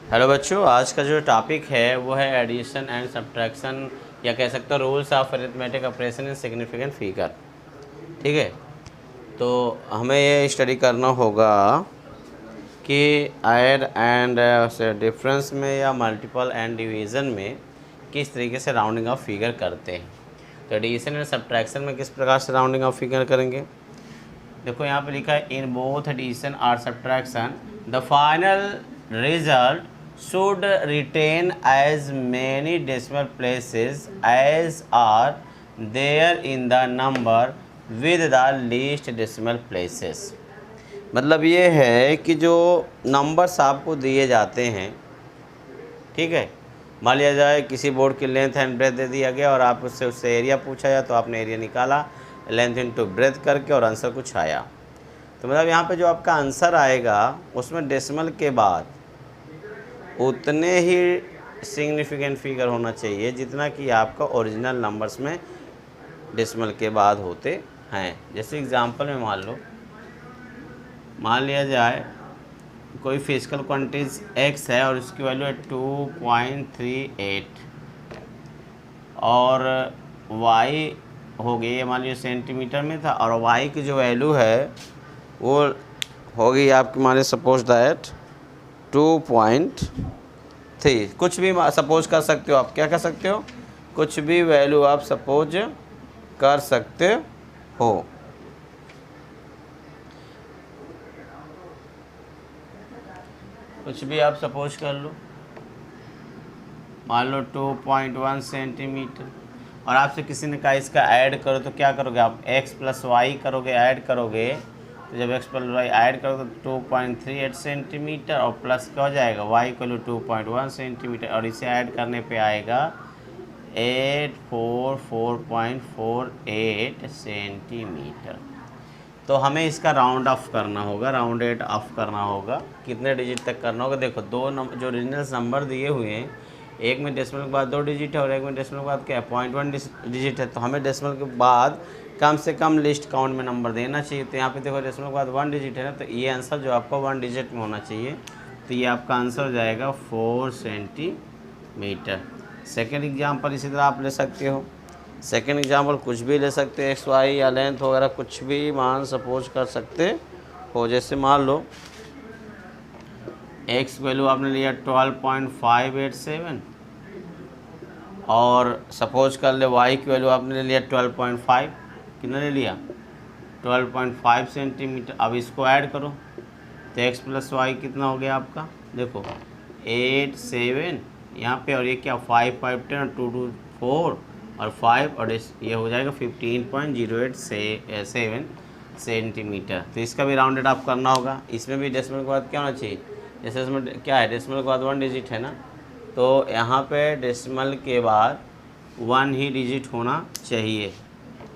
Hello बच्चों, आज का जो टॉपिक है वो है एडिशन एंड सब्ट्रैक्शन या कह सकते हो rules of arithmetic operation in significant figure. ठीक है, तो हमें ये स्टडी करना होगा कि ऐड एंड डिफरेंस में या मल्टीपल एंड डिवीज़न में किस तरीके से राउंडिंग ऑफ फिगर करते हैं। तो एडिशन एंड सब्ट्रैक्शन में किस प्रकार से राउंडिंग ऑफ फिगर करेंगे। देखो यहाँ पे लिखा है इन बोथ एडिशन और subtraction the final result should retain as many decimal places as are there in the number with the least decimal places। मतलब ये है कि जो नंबर्स आपको दिए जाते हैं, ठीक है, मान लिया जाए किसी बोर्ड की लेंथ एंड ब्रेथ दे दिया गया और आप उससे एरिया पूछा जाए तो आपने एरिया निकाला लेंथ इनटू ब्रेथ करके और आंसर कुछ आया। तो मतलब यहाँ पे जो आपका आंसर आएगा उसमें डेसिमल के बाद उतने ही सिग्निफिकेंट फिगर होना चाहिए जितना कि आपका ओरिजिनल नंबर्स में डेसिमल के बाद होते हैं। जैसे एग्जांपल में मान लिया जाए कोई फिजिकल क्वांटिटीज x है और उसकी वैल्यू है 2.38 और y हो गई, ये मान लीजिए सेंटीमीटर में था और y की जो वैल्यू है वो हो गई आपकी, मान लीजिए सपोज दैट 2.3। कुछ भी सपोज कर सकते हो आप, क्या कर सकते हो, कुछ भी वैल्यू आप सपोज कर सकते हो। कुछ भी आप सपोज कर लो, मान लो 2.1 सेंटीमीटर और आपसे किसी ने कहा इसका ऐड करो तो क्या करोगे आप, x प्लस वाई करोगे, ऐड करोगे। तो जब x प्लस वाई ऐड करो तो 2.38 सेंटीमीटर और प्लस क्या हो जाएगा y को 2.1 सेंटीमीटर और इसे ऐड करने पे आएगा 844.48 सेंटीमीटर। तो हमें इसका राउंड ऑफ करना होगा, राउंडेड ऑफ करना होगा। कितने डिजिट तक करना होगा, देखो दो जो ओरिजिनल नंबर दिए हुए हैं, एक में डेसिमल के बाद 2 डिजिट है और एक में डेसिमल के बाद क्या है 0.1 डिजिट है। तो हमें डेसिमल के बाद कम से कम लिस्ट काउंट में नंबर देना चाहिए। तो यहाँ पे देखो डेसिमल के बाद 1 डिजिट है ना, तो ये आंसर जो आपका 1 डिजिट में होना चाहिए। तो ये आपका आंसर हो जाएगा 4 सेंटीमीटर। सेकेंड एग्जाम्पल इसी तरह आप ले सकते हो। सेकेंड एग्जाम्पल कुछ भी ले सकते हैं, एक्स वाई या लेंथ वगैरह कुछ भी मान सपोज कर सकते हो। जैसे मान लो एक्स वैल्यू आपने लिया 12.587 और सपोज कर ले वाई की वैल्यू आपने ले लिया 12.5, कितना ले लिया 12.5 सेंटीमीटर। अब इसको ऐड करो तो एक्स प्लस वाई कितना हो गया आपका, देखो 8 7 यहाँ पे और ये क्या 5 5 10 और 2 2 4 और 5 और ये हो जाएगा 15.087 सेंटीमीटर। तो इसका भी राउंडेड ऑफ करना होगा। इसमें भी डेसिमल के बाद क्या होना चाहिए, जैसे इसमें क्या है डेसिमल के बाद 1 डिजिट है ना, तो यहाँ पे डेसिमल के बाद 1 ही डिजिट होना चाहिए।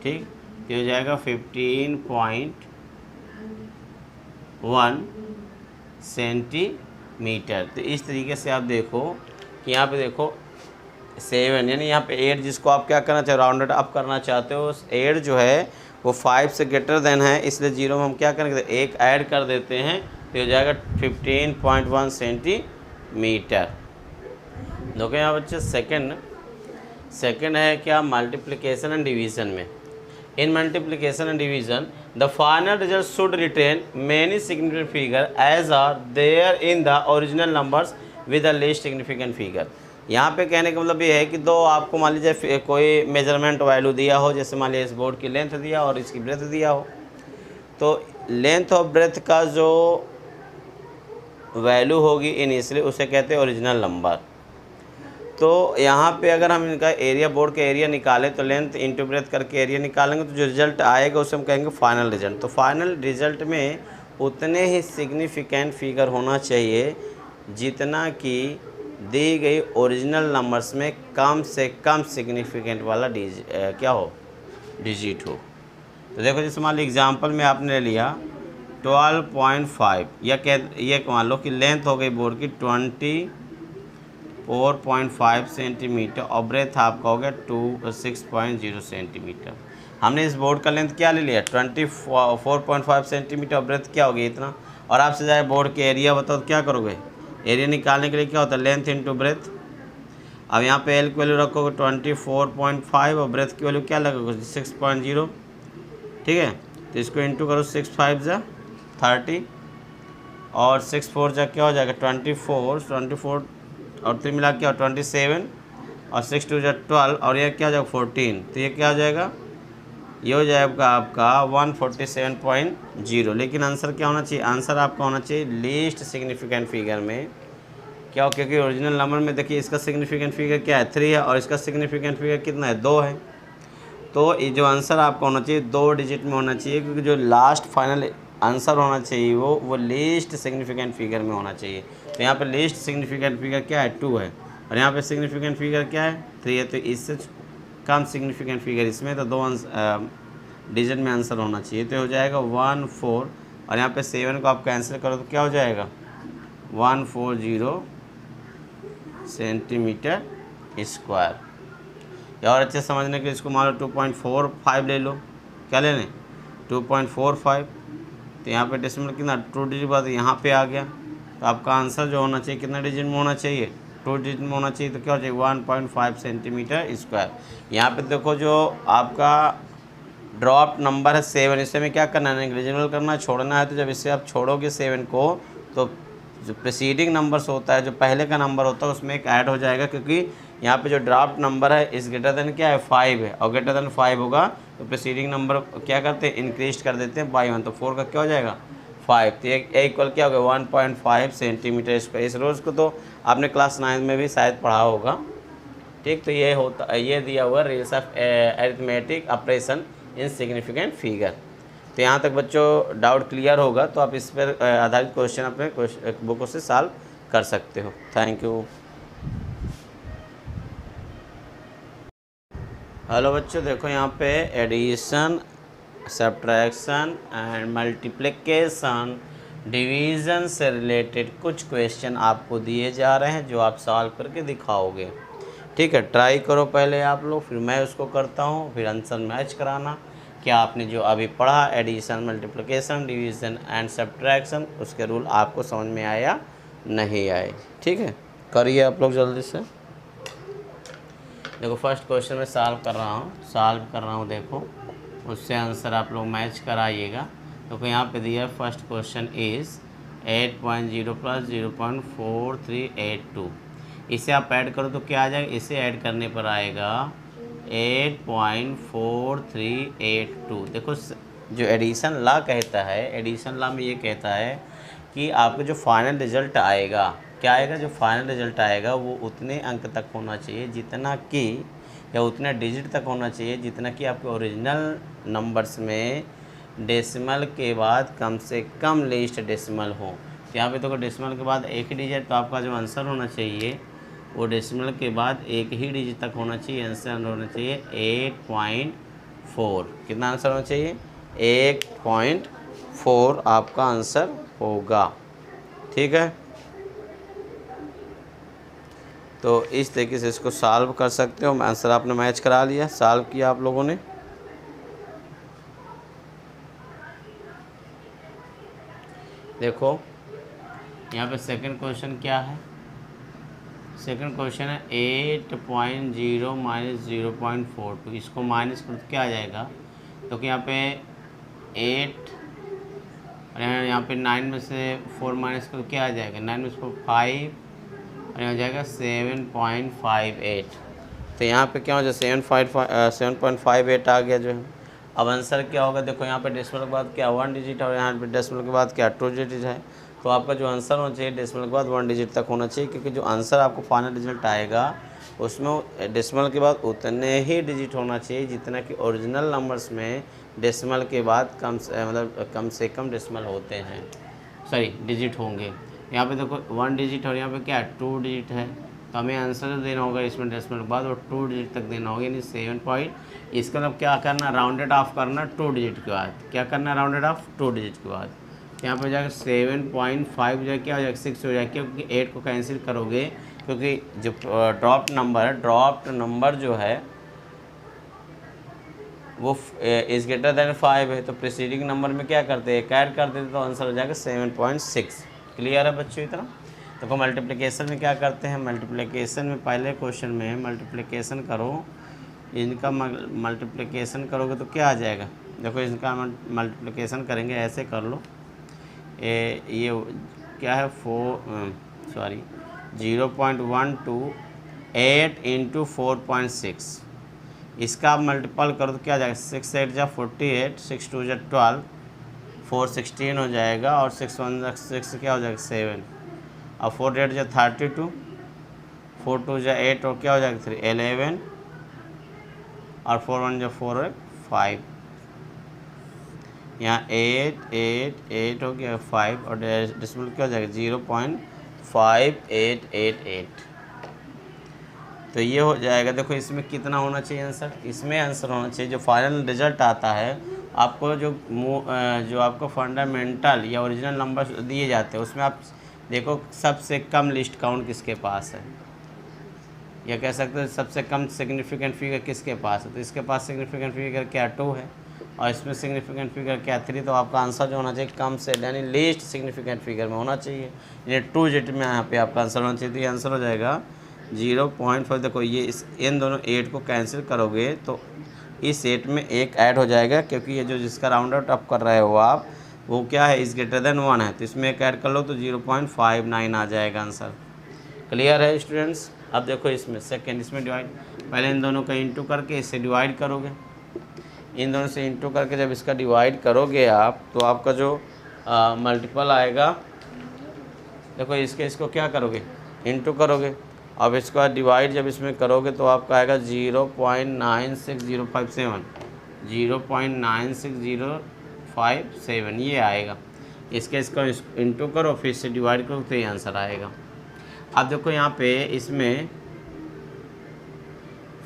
ठीक, तो हो जाएगा 15.1 सेंटीमीटर। तो इस तरीके से आप देखो कि यहाँ पे देखो 7 यानी यहाँ पे 8 जिसको आप क्या करना चाहते हो राउंडेड अप करना चाहते हो, 8 जो है वो 5 से ग्रेटर देन है, इसलिए 0 में हम क्या करेंगे एक ऐड कर देते हैं तो हो जाएगा 15.1 सेंटीमीटर। देखो यहाँ बच्चे सेकंड है क्या मल्टीप्लिकेशन एंड डिवीज़न में। In multiplication and division the final result should retain many significant figure as are there in the original numbers with the least significant figure. यहाँ पे कहने का मतलब ये है कि दो आपको मान लीजिए कोई मेजरमेंट वैल्यू दिया हो, जैसे मान लीजिए इस बोर्ड की लेंथ दिया और इसकी ब्रेथ दिया हो, तो लेंथ और ब्रेथ का जो वैल्यू होगी इनिशियली उसे कहते हैं ओरिजिनल नंबर। तो यहाँ पे अगर हम इनका एरिया बोर्ड का एरिया निकालें तो लेंथ इंटू ब्रेथ करके एरिया निकालेंगे तो जो रिजल्ट आएगा उसे हम कहेंगे फाइनल रिजल्ट। तो फाइनल रिजल्ट में उतने ही सिग्निफिकेंट फिगर होना चाहिए जितना कि दी गई ओरिजिनल नंबर्स में कम से कम सिग्निफिकेंट वाला क्या हो डिजिट हो। तो देखो जैसे मान लो एग्जांपल में आपने लिया 12.5 या ये मान लो कि लेंथ हो गई बोर्ड की 24.5 सेंटीमीटर और ब्रेथ आपका हो गया 6.0 सेंटीमीटर। हमने इस बोर्ड का लेंथ क्या ले लिया 24.5 सेंटीमीटर और ब्रेथ क्या हो गया इतना, और आपसे जाए बोर्ड के एरिया बताओ तो क्या करोगे एरिया निकालने के लिए क्या होता है, लेंथ इंटू ब्रेथ। अब यहाँ पे एल की वैल्यू रखोगे 24.5 और ब्रेथ की वैल्यू क्या लगोगे 6.0, ठीक है। तो इसको इंटू करो 6 5 जा 30 और 6 4 जा क्या हो जाएगा 24 और 3 मिला क्या 27 और 6 2 जा 12 और ये क्या हो जाएगा 14। तो ये क्या हो जाएगा, ये हो जाएगा आपका 147.0। लेकिन आंसर क्या होना चाहिए, आंसर आपका होना चाहिए लीस्ट सिग्निफिकेंट फिगर में क्या हो, क्योंकि ओरिजिनल नंबर में देखिए इसका सिग्निफिकेंट फिगर क्या है 3 है और इसका सिग्निफिकेंट फिगर कितना है 2 है। तो ये जो आंसर आपका होना चाहिए 2 डिजिट में होना चाहिए, क्योंकि जो लास्ट फाइनल आंसर होना चाहिए वो लीस्ट सिग्निफिकेंट फिगर में होना चाहिए। तो यहाँ पे लीस्ट सिग्निफिकेंट फिगर क्या है 2 है और यहाँ पे सिग्निफिकेंट फिगर क्या है 3 है। तो इससे कम सिग्निफिकेंट फिगर इसमें तो 2 डिजिट में आंसर होना चाहिए। तो हो जाएगा 1 4 और यहाँ पे 7 को आप कैंसिल करो तो क्या हो जाएगा 140 सेंटीमीटर स्क्वायर। या और अच्छे समझने के लिए इसको मान लो 2.45 ले लो, क्या ले लें 2.45। तो यहाँ पे डेसिमल कितना 2 डिजिट बाद यहाँ पे आ गया। तो आपका आंसर जो होना चाहिए कितना डिजिट में होना चाहिए 2 डिजिट में होना चाहिए। तो क्या हो जाएगा 1.5 सेंटीमीटर स्क्वायर। यहाँ पे देखो जो आपका ड्रॉप नंबर है 7, इसे में क्या करना है नेग्लिजिबल करना छोड़ना है। तो जब इससे आप छोड़ोगे 7 को तो जो प्रीसीडिंग नंबर्स होता है जो पहले का नंबर होता है उसमें एक ऐड हो जाएगा, क्योंकि यहाँ पे जो ड्राफ्ट नंबर है इस ग्रेटर देन क्या है 5 है और ग्रेटर देन 5 होगा तो प्रीसीडिंग नंबर क्या करते हैं इंक्रीज कर देते हैं बाई 1। तो 4 का क्या हो जाएगा 5। तो ये इक्वल क्या होगा 1.5 सेंटीमीटर स्क्वायर। इस रोज़ को तो आपने क्लास 9 में भी शायद पढ़ा होगा, ठीक। तो ये होता ये दिया हुआ rules of arithmetic operation in significant figure. तो यहाँ तक बच्चों डाउट क्लियर होगा, तो आप इस पर आधारित क्वेश्चन अपने बुकों से सॉल्व कर सकते हो। Thank you. हेलो बच्चों, देखो यहाँ पे addition, subtraction and multiplication, division से रिलेटेड कुछ क्वेश्चन आपको दिए जा रहे हैं जो आप सॉल्व करके दिखाओगे, ठीक है। ट्राई करो पहले आप लोग, फिर मैं उसको करता हूँ, फिर आंसर मैच कराना। क्या आपने जो अभी पढ़ा addition, multiplication, division and subtraction उसके रूल आपको समझ में आया नहीं आए, ठीक है। करिए आप लोग जल्दी से। देखो फर्स्ट क्वेश्चन में सॉल्व कर रहा हूँ देखो, उससे आंसर आप लोग मैच कराइएगा। देखो यहाँ पे दिया फर्स्ट क्वेश्चन इज़ 8.0 प्लस 0.4382। इसे आप ऐड करो तो क्या आ जाएगा, इसे ऐड करने पर आएगा 8.4382। देखो जो एडिशन लॉ कहता है, एडिशन लॉ में ये कहता है कि आपको जो फाइनल रिजल्ट आएगा क्या आएगा, जो फाइनल रिजल्ट आएगा वो उतने अंक तक होना चाहिए जितना कि, या उतने डिजिट तक होना चाहिए जितना कि आपके ओरिजिनल नंबर्स में डेसिमल के बाद कम से कम लीस्ट डेसिमल हो। तो यहाँ पे तो डेसिमल के बाद एक ही डिजिट, तो आपका जो आंसर होना चाहिए वो डेसिमल के बाद एक ही डिजिट तक होना चाहिए। आंसर होना चाहिए 8.4। कितना आंसर होना चाहिए 8.4 आपका आंसर होगा, ठीक है। तो इस तरीके से इसको सॉल्व कर सकते हो। आंसर आपने मैच करा लिया, सॉल्व किया आप लोगों ने। देखो यहाँ पे सेकंड क्वेश्चन क्या है, सेकंड क्वेश्चन है 8.0 माइनस 0.42। इसको माइनस कर तो क्या आ जाएगा, तो कि यहाँ पे 8 और यहाँ पे 9 में से 4 माइनस कर तो क्या आ जाएगा, 9 में से 5 और यहाँ जाएगा 7.58। तो यहाँ पे क्या हो जाए 7.58 आ गया जो है। अब आंसर क्या होगा, देखो यहाँ पे डेसिमल के बाद क्या 1 डिजिट और यहाँ पे डेसिमल के बाद क्या 2 डिजिट है। तो आपका जो आंसर होना चाहिए डेसिमल के बाद 1 डिजिट तक होना चाहिए, क्योंकि जो आंसर आपको फाइनल रिजल्ट आएगा उसमें डेसिमल के बाद उतने ही डिजिट होना चाहिए जितना कि ओरिजिनल नंबर्स में डेसिमल के बाद कम से कम डेसिमल होते हैं, सॉरी डिजिट होंगे। यहाँ पे देखो 1 डिजिट और यहाँ पे क्या 2 डिजिट है, तो हमें आंसर देना होगा इसमें डेसिमल के बाद और 2 डिजिट तक देना होगा, यानी 7 पॉइंट। इसका मतलब क्या करना, राउंडेड ऑफ करना 2 डिजिट के बाद, क्या करना राउंडेड ऑफ 2 डिजिट के बाद। यहाँ पे जाकर 7.5 हो जाए क्या हो जाएगा 6 हो जाएगा, क्योंकि 8 को कैंसिल करोगे, क्योंकि जो ड्रॉप्ड नंबर जो है वो इज ग्रेटर देन 5 है। तो प्रीसीडिंग नंबर में क्या करते हैं, ऐड कर देते, तो आंसर हो जाएगा 7.6। क्लियर है बच्चों इतना। देखो मल्टीप्लिकेशन में क्या करते हैं, मल्टीप्लिकेशन में पहले क्वेश्चन में मल्टीप्लिकेशन करो, इनका मल्टीप्लिकेशन करोगे तो क्या आ जाएगा। देखो इनका मल्टीप्लिकेशन करेंगे, ऐसे कर लो, ये क्या है 0.128 इंटू 4.6, इसका आप मल्टीपल करो तो क्या आ जाएगा, 6 8 जा 48, 6 2 जा 12, 4 16 हो जाएगा, और 6 1 जा 6 क्या हो जाएगा 7, और 4 8 जा 32, 4 2 जा 8, और क्या हो जाएगा 3 11, और 4 1 जा 4 है 5, यहाँ 8 8 8 हो गया 5, और डेसिमल क्या हो जाएगा 0.5888। तो ये हो जाएगा। देखो इसमें कितना होना चाहिए आंसर, इसमें आंसर होना चाहिए जो फाइनल रिजल्ट आता है आपको, जो आपको फंडामेंटल या ओरिजिनल नंबर दिए जाते हैं उसमें आप देखो सबसे कम लिस्ट काउंट किसके पास है, या कह सकते हैं सबसे कम सिग्निफिकेंट फिगर किसके पास है। तो इसके पास सिग्निफिकेंट फिगर क्या 2 है, और इसमें सिग्निफिकेंट फिगर क्या 3। तो आपका आंसर जो होना चाहिए कम से यानी लीस्ट सिग्निफिकेंट फिगर में होना चाहिए, ये 2 डिजिट में यहाँ पे आपका आंसर होना चाहिए। तो ये आंसर हो जाएगा 0.5। देखो ये इन दोनों 8 को कैंसिल करोगे तो इस 8 में 1 ऐड हो जाएगा, क्योंकि ये जो जिसका राउंड आउट आप कर रहे हो आप, वो क्या है इस ग्रेटर देन 1 है, तो इसमें 1 ऐड कर लो तो 0.59 आ जाएगा आंसर। क्लियर है स्टूडेंट्स। अब देखो इसमें सेकेंड, इसमें डिवाइड, पहले इन दोनों का इंटू करके इससे डिवाइड करोगे, इन दोनों से इंटू करके जब इसका डिवाइड करोगे आप तो आपका जो मल्टीपल आएगा, देखो इसको क्या करोगे इंटू करोगे, अब इसका डिवाइड जब इसमें करोगे तो आपका आएगा 0.96057, 0.96057 ये आएगा। इसका इंटू करो फिर से डिवाइड करो तो ये आंसर आएगा। अब देखो यहाँ पे इसमें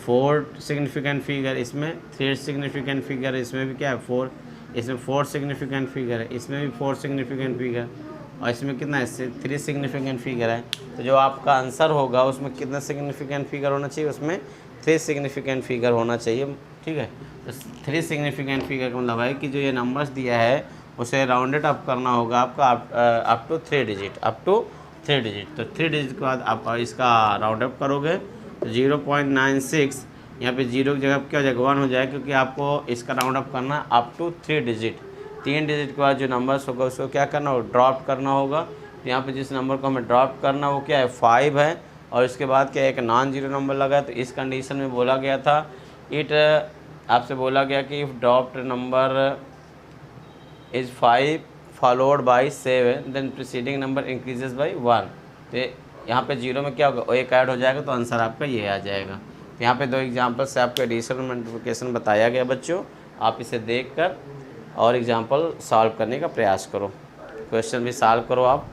4 सिग्निफिकेंट फिगर, इसमें 3 सिग्निफिकेंट फिगर, इसमें भी क्या है 4, इसमें 4 सिग्निफिकेंट फिगर है, इसमें भी 4 सिग्निफिकेंट फिगर, और इसमें कितना है 3 सिग्निफिकेंट फिगर है। तो जो आपका आंसर होगा उसमें कितना सिग्निफिकेंट फिगर होना चाहिए, उसमें 3 सिग्निफिकेंट फिगर होना चाहिए। ठीक है, तो 3 सिग्निफिकेंट फिगर का मतलब है कि जो ये नंबर्स दिया है उसे राउंडेड अप करना होगा आपका up to 3 digit, up to 3 digit. तो 3 डिजिट के बाद आप इसका राउंड अप करोगे तो 0.96, यहाँ पे 0 की जगह क्या हो जाएगा 1 हो जाएगा, क्योंकि आपको इसका राउंड अप करना अप टू 3 डिजिट। 3 डिजिट के बाद जो नंबर्स होगा उसको क्या करना होगा, ड्रॉप करना होगा। तो यहाँ पे जिस नंबर को हमें ड्रॉप करना वो क्या है 5 है, और इसके बाद क्या एक नॉन जीरो नंबर लगा। तो इस कंडीशन में बोला गया था आपसे बोला गया कि if dropped number is 5 followed by 7 then preceding number increases by 1। तो यहाँ पे 0 में क्या होगा 1 ऐड हो जाएगा, तो आंसर आपका ये आ जाएगा। तो यहाँ पे 2 एग्जांपल से आपको एडिशन और मल्टीप्लिकेशन बताया गया बच्चों, आप इसे देखकर और एग्जांपल सॉल्व करने का प्रयास करो, क्वेश्चन भी सॉल्व करो आप।